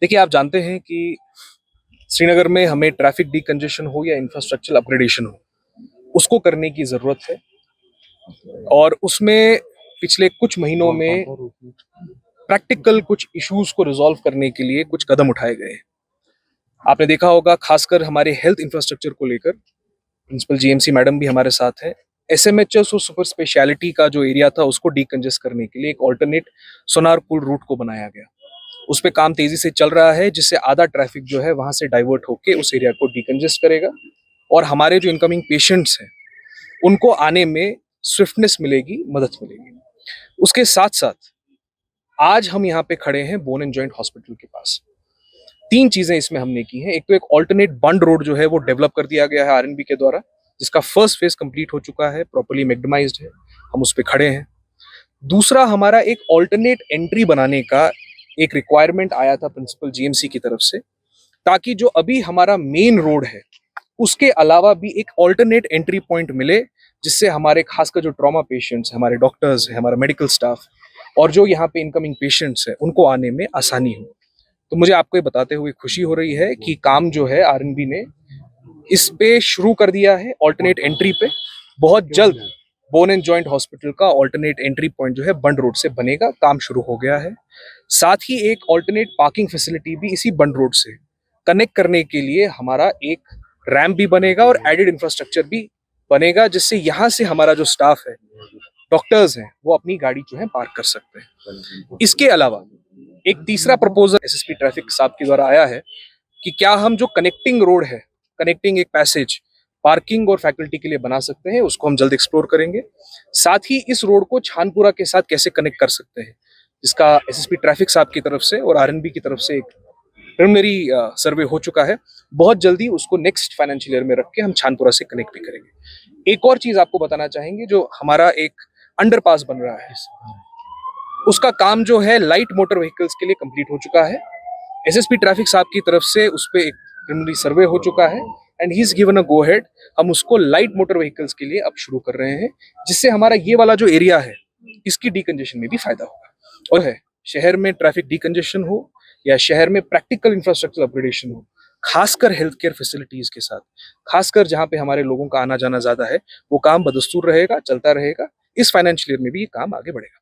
देखिए, आप जानते हैं कि श्रीनगर में हमें ट्रैफिक डीकंजेशन हो या इंफ्रास्ट्रक्चर अपग्रेडेशन हो, उसको करने की ज़रूरत है। और उसमें पिछले कुछ महीनों में प्रैक्टिकल कुछ इश्यूज को रिजॉल्व करने के लिए कुछ कदम उठाए गए हैं। आपने देखा होगा, खासकर हमारे हेल्थ इंफ्रास्ट्रक्चर को लेकर प्रिंसिपल जीएमसी मैडम भी हमारे साथ हैं। एसएमएचएस और सुपर स्पेशलिटी का जो एरिया था उसको डीकंजेस्ट करने के लिए एक ऑल्टरनेट सोनार पुल रूट को बनाया गया। उस पे काम तेजी से चल रहा है, जिससे आधा ट्रैफिक जो है वहां से डाइवर्ट होके उस एरिया को डीकंजेस्ट करेगा और हमारे जो इनकमिंग पेशेंट्स हैं उनको आने में स्विफ्टनेस मिलेगी, मदद मिलेगी। उसके साथ साथ आज हम यहाँ पे खड़े हैं बोन एंड जॉइंट हॉस्पिटल के पास। तीन चीजें इसमें हमने की हैं। एक तो एक ऑल्टरनेट बंड रोड जो है वो डेवलप कर दिया गया है आरएनबी के द्वारा, जिसका फर्स्ट फेज कंप्लीट हो चुका है, प्रॉपर्ली मैग्डमाइज्ड है, हम उस पर खड़े हैं। दूसरा, हमारा एक ऑल्टरनेट एंट्री बनाने का एक रिक्वायरमेंट आया था प्रिंसिपल जीएमसी की तरफ से, ताकि जो अभी हमारा मेन रोड है उसके अलावा भी एक ऑल्टरनेट एंट्री पॉइंट मिले, जिससे हमारे खासकर जो ट्रॉमा पेशेंट्स, हमारे डॉक्टर्स हैं, हमारा मेडिकल स्टाफ और जो यहाँ पे इनकमिंग पेशेंट्स हैं उनको आने में आसानी हो। तो मुझे आपको ये बताते हुए खुशी हो रही है कि काम जो है आरएनबी ने इस पे शुरू कर दिया है। ऑल्टरनेट एंट्री पे बहुत जल्द बोन एंड जॉइंट हॉस्पिटल का ऑल्टरनेट एंट्री पॉइंट जो है बंड रोड से बनेगा, काम शुरू हो गया है। साथ ही एक ऑल्टरनेट पार्किंग फैसिलिटी भी इसी बंड रोड से कनेक्ट करने के लिए हमारा एक रैम्प भी बनेगा और एडेड इंफ्रास्ट्रक्चर भी बनेगा, जिससे यहाँ से हमारा जो स्टाफ है, डॉक्टर्स हैं, वो अपनी गाड़ी जो है पार्क कर सकते हैं। इसके अलावा एक तीसरा प्रपोजल एसएसपी ट्रैफिक साहब के द्वारा आया है कि क्या हम जो कनेक्टिंग रोड है, कनेक्टिंग एक पैसेज पार्किंग और फैकल्टी के लिए बना सकते हैं, उसको हम जल्द एक्सप्लोर करेंगे। साथ ही इस रोड को छानपुरा के साथ कैसे कनेक्ट कर सकते हैं, जिसका एसएसपी ट्रैफिक साहब की तरफ से और आरएनबी की तरफ से एक प्रिलिमिनरी सर्वे हो चुका है। बहुत जल्दी उसको नेक्स्ट फाइनेंशियल ईयर में रख के हम छानपुरा से कनेक्ट भी करेंगे। एक और चीज आपको बताना चाहेंगे, जो हमारा एक अंडरपास बन रहा है, उसका काम जो है लाइट मोटर व्हीकल्स के लिए कंप्लीट हो चुका है। एसएसपी ट्रैफिक साहब की तरफ से उस पे एक प्रिलिमिनरी सर्वे हो चुका है and he is given a go head. हम उसको लाइट मोटर व्हीकल्स के लिए अब शुरू कर रहे हैं, जिससे हमारा ये वाला जो एरिया है इसकी डीकंजेशन में भी फायदा होगा। और है, शहर में ट्रैफिक डीकंजेशन हो या शहर में प्रैक्टिकल इंफ्रास्ट्रक्चर अपग्रेडेशन हो, खासकर हेल्थ केयर फैसिलिटीज के साथ, खासकर जहां पे हमारे लोगों का आना जाना ज्यादा है, वो काम बदस्तूर रहेगा, चलता रहेगा। इस फाइनेंशियल ईयर में भी ये काम आगे बढ़ेगा।